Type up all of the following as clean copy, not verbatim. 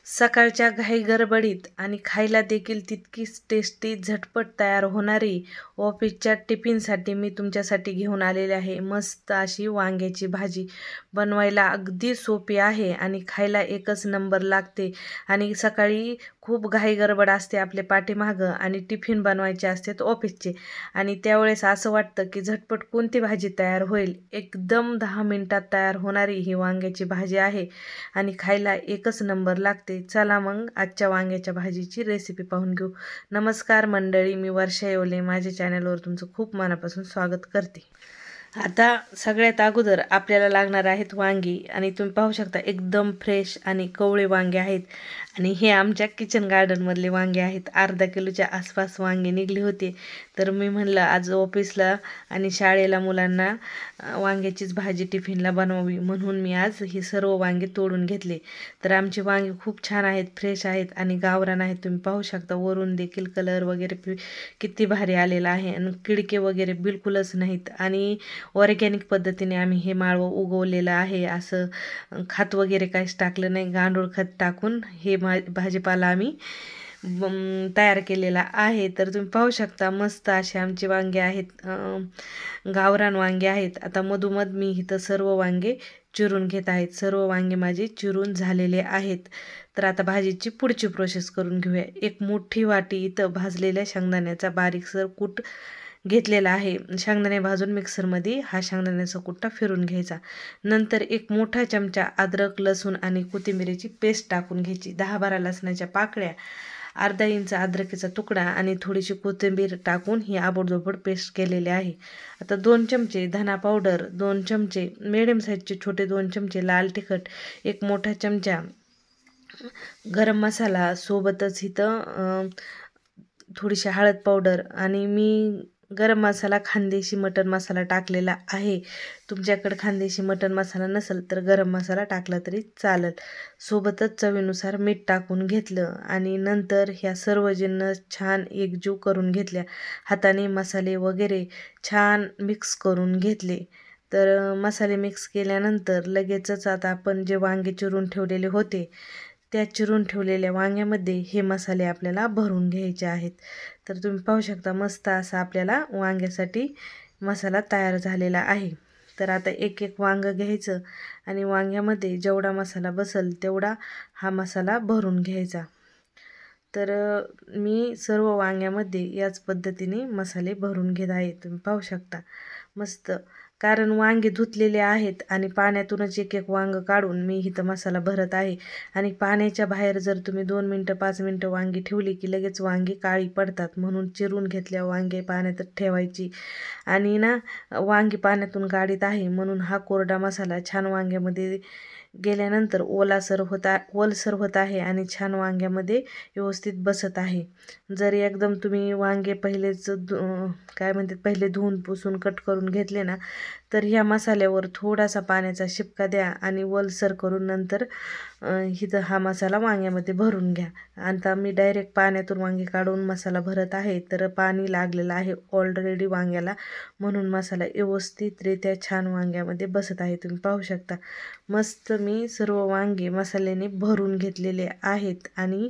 सकाळच्या घाई गडबडीत आणि खायला देखील तितकीच टेस्टी झटपट तयार होणारी ऑफिसच्या टिफिनसाठी मी तुमच्यासाठी घेऊन आलेले आहे मस्त अशी वांग्याची भाजी. बनवायला अगदी सोपी आहे आणि खायला एकच नंबर लागते. आणि सकाळी खूप घाई गडबड असते आपल्या पाठीमागं आणि टिफिन बनवायचे असतात ऑफिसचे, आणि त्यावेळेस असं वाटतं की झटपट कोणती भाजी तयार होईल. एकदम 10 मिनिटात तयार होणारी ही वांग्याची भाजी आहे आणि खायला एकच नंबर लागते. चला मग आजच्या वांग्याच्या भाजीची रेसिपी पाहून घेऊ. नमस्कार मंडळी, मी वर्षा येवले. माझ्या चॅनलवर तुमचं खूप मनापासून स्वागत करते. आता सगळ्यात अगोदर आपल्याला लागणार आहेत वांगी, आणि तुम्ही पाहू शकता एकदम फ्रेश आणि कवळे वांगे आहेत. आणि हे आमच्या किचन गार्डनमधले वांगे आहेत. अर्धा किलोच्या आसपास वांगे निघले होते, तर मी म्हणलं आज ऑफिसला आणि शाळेला मुलांना वांग्याचीच भाजी टिफिनला बनवावी, म्हणून मी आज ही सर्व वांगे तोडून घेतले. तर आमचे वांगे खूप छान आहेत, फ्रेश आहेत आणि गावरान आहेत. तुम्ही पाहू शकता वरून देखील कलर वगैरे किती भारी आलेला आहे आणि किडके वगैरे बिलकुलच नाहीत. आणि ऑर्गॅनिक पद्धतीने आम्ही हे माळवं उगवलेलं आहे. असं खत वगैरे काहीच टाकलं नाही, गांडूळ खत टाकून हे भाजीपाला आम्ही तयार केलेला आहे. तर तुम्ही पाहू शकता मस्त असे आमचे वांगे आहेत, गावरान वांगे आहेत. आता मधोमध मी इथं सर्व वांगे चिरून घेत आहेत. सर्व वांगे माझे चिरून झालेले आहेत. तर आता भाजीची पुढची प्रोसेस करून घेऊया. एक मोठी वाटी इथं भाजलेल्या शेंगदाण्याचा बारीकसर कूट घेतलेला आहे. शेंगदाणे भाजून मिक्सरमध्ये हा शेंगदाण्याचा कुट्टा फिरून घ्यायचा. नंतर एक मोठा चमचा अद्रक, लसूण आणि कोथिंबीरीची पेस्ट टाकून घ्यायची. 10-12 लसणाच्या पाकळ्या, अर्धा इंच अद्रकीचा तुकडा आणि थोडीशी कोथिंबीर टाकून ही आबडधोबड पेस्ट केलेली आहे. आता 2 चमचे धना पावडर, 2 चमचे मिडियम साईजचे छोटे 2 चमचे लाल तिखट, एक मोठा चमचा गरम मसाला, सोबतच इथं थोडीशी हळद पावडर, आणि मी गरम मसाला खानदेशी मटन मसाला टाकलेला आहे. तुमच्याकडे खानदेशी मटन मसाला नसेल तर गरम मसाला टाकला तरी चालेल. सोबतच चवीनुसार मीठ टाकून घेतलं आणि नंतर ह्या सर्व जिन्नस छान एकजीव करून घेतल्या. हाताने मसाले वगैरे छान मिक्स करून घेतले. तर मसाले मिक्स केल्यानंतर लगेचच आता आपण जे वांगे चिरून ठेवलेले होते त्या चिरून ठेवलेल्या वांग्यामध्ये हे मसाले आपल्याला भरून घ्यायचे आहेत. तर तुम्ही पाहू शकता मस्त असा आपल्याला वांग्यासाठी मसाला तयार झालेला आहे. तर आता एक एक वांगं घ्यायचं आणि वांग्यामध्ये जेवढा मसाला बसेल तेवढा हा मसाला भरून घ्यायचा. तर मी सर्व वांग्यामध्ये याच पद्धतीने मसाले भरून घेत आहे. तुम्ही पाहू शकता मस्त, कारण वांगे धुतलेले आहेत आणि पाण्यातूनच एक एक वांगं काढून मी इथं मसाला भरत आहे. आणि पाण्याच्या बाहेर जर तुम्ही 2 मिनटं 5 मिनटं वांगी ठेवली की लगेच वांगी काळी पडतात, म्हणून चिरून घेतल्या वांगे पाण्यातच ठेवायची. आणि ना वांगी पाण्यातून काढीत आहे म्हणून हा कोरडा मसाला छान वांग्यामध्ये गेल्यानंतर ओलसर होत आहे आणि छान वांग्यामध्ये व्यवस्थित बसत आहे. जर एकदम तुम्ही वांगे पहिलेच पहिले धुवून पुसून कट करून घेतले ना, तर ह्या मसाल्यावर थोडासा पाण्याचा शिपका द्या आणि ओलसर करून नंतर इथं हा मसाला वांग्यामध्ये भरून घ्या. आता मी डायरेक्ट पाण्यातून वांगे काढून मसाला भरत आहे, तर पाणी लागलेलं आहे ऑलरेडी वांग्याला, म्हणून मसाला व्यवस्थितरित्या छान वांग्यामध्ये बसत आहे. तुम्ही पाहू शकता मस्त मी सर्व वांगे मसाल्याने भरून घेतलेले आहेत. आणि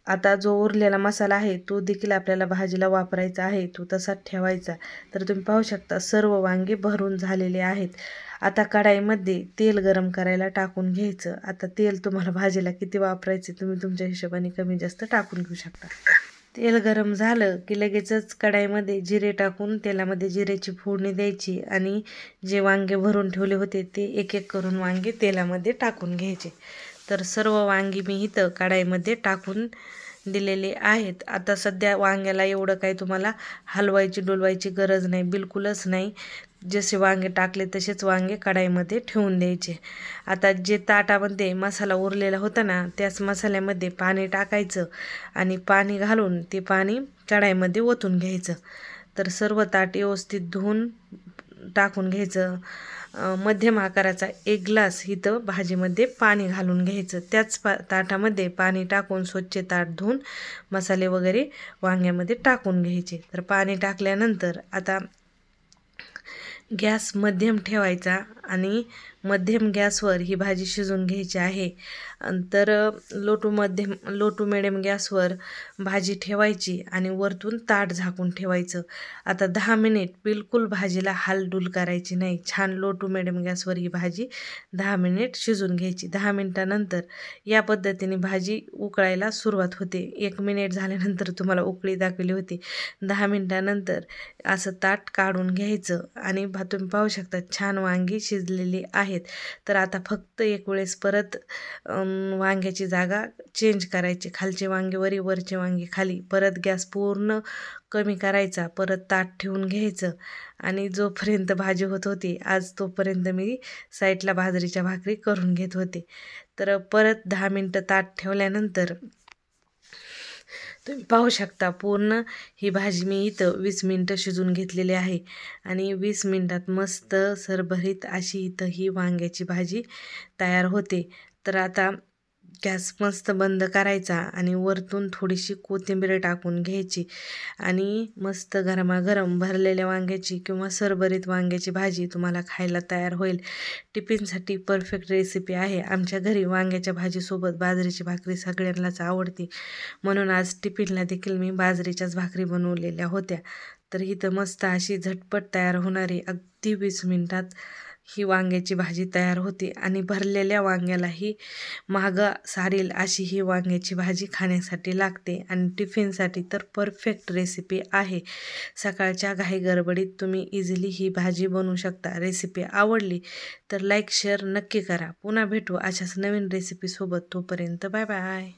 आता जो उरलेला मसाला आहे तो देखील आपल्याला भाजीला वापरायचा आहे, तो तसाच ठेवायचा. तर तुम्ही पाहू शकता सर्व वांगे भरून झालेले आहेत. आता कढाईमध्ये तेल गरम करायला टाकून घ्यायचं. आता तेल तुम्हाला भाजीला किती वापरायचे तुम्ही तुमच्या हिशोबाने कमी जास्त टाकून घेऊ शकता. तेल गरम झालं की लगेचच कढाईमध्ये जिरे टाकून तेलामध्ये जिरेची फोडणी द्यायची आणि जे वांगे भरून ठेवले होते ते एक एक करून वांगे तेलामध्ये टाकून घ्यायचे. तर सर्व वांगी मी इथं कढाईमध्ये टाकून दिलेले आहेत. आता सध्या वांग्याला एवढं काही तुम्हाला हलवायची डोलवायची गरज नाही, बिलकुलच नाही. जसे वांगे टाकले तसेच वांगे कढाईमध्ये ठेवून द्यायचे. आता जे ताटामध्ये मसाला उरलेला होता ना, त्याच मसाल्यामध्ये पाणी टाकायचं आणि पाणी घालून ते पाणी कढाईमध्ये ओतून घ्यायचं. तर सर्व ताट व्यवस्थित धुवून टाकून घ्यायचं. मध्यम आकाराचा 1 ग्लास इथं भाजीमध्ये पाणी घालून घ्यायचं. त्याच ताटामध्ये पाणी टाकून स्वच्छ ताट धुवून मसाले वगैरे वांग्यामध्ये टाकून घ्यायचे. तर पाणी टाकल्यानंतर आता गॅस मध्यम ठेवायचा आणि मध्यम गॅसवर ही भाजी शिजवून घ्यायची आहे. तर लो टू मिडियम गॅसवर भाजी ठेवायची आणि वरतून ताट झाकून ठेवायचं. आता 10 मिनिट बिलकुल भाजीला हालडूल करायची नाही. छान लो टू मिडियम गॅसवर ही भाजी 10 मिनिट शिजून घ्यायची. 10 मिनिटानंतर या पद्धतीने भाजी उकळायला सुरुवात होते. 1 मिनिट झाल्यानंतर तुम्हाला उकळी दाखवली होती. 10 मिनिटानंतर असं ताट काढून घ्यायचं आणि तुम्ही पाहू शकता छान वांगी शिजलेली आहेत. तर आता फक्त एक वेळेस परत वांग्याची जागा चेंज करायची. खालचे वांगे वरचे वांगे खाली. परत गॅस पूर्ण कमी करायचा. परत ताट ठेवून घ्यायचं आणि जोपर्यंत भाजी होत होती आज तोपर्यंत मी साईडला बाजरीच्या भाकरी करून घेत होते. तर परत 10 मिनटं ताट ठेवल्यानंतर तुम्ही पाहू शकता पूर्ण ही भाजी मी इथं 20 मिनटं शिजून घेतलेली आहे आणि 20 मिनटात मस्त सरभरीत अशी इथं ही वांग्याची भाजी तयार होते. तर आता गॅस मस्त बंद करायचा आणि वरतून थोडीशी कोथिंबीर टाकून घ्यायची आणि मस्त गरमागरम भरलेल्या वांग्याची किंवा सरभरीत वांग्याची भाजी तुम्हाला खायला तयार होईल. टिफिनसाठी परफेक्ट रेसिपी आहे. आमच्या घरी वांग्याच्या भाजीसोबत बाजरीची भाकरी सगळ्यांनाच आवडते, म्हणून आज टिफिनला देखील मी बाजरीच्याच भाकरी बनवलेल्या होत्या. तर इथं मस्त अशी झटपट तयार होणारी अगदी 20 मिनटात ही वांग्याची भाजी तयार होते आणि भरलेल्या वांग्यालाही मागं सारेल अशी ही वांग्याची भाजी खाण्यासाठी लागते आणि टिफिनसाठी तर परफेक्ट रेसिपी आहे. सकाळच्या घाई गडबडीत तुम्ही इझिली ही भाजी बनवू शकता. रेसिपी आवडली तर लाईक शेअर नक्की करा. पुन्हा भेटू अशाच नवीन रेसिपीसोबत. तोपर्यंत बाय बाय.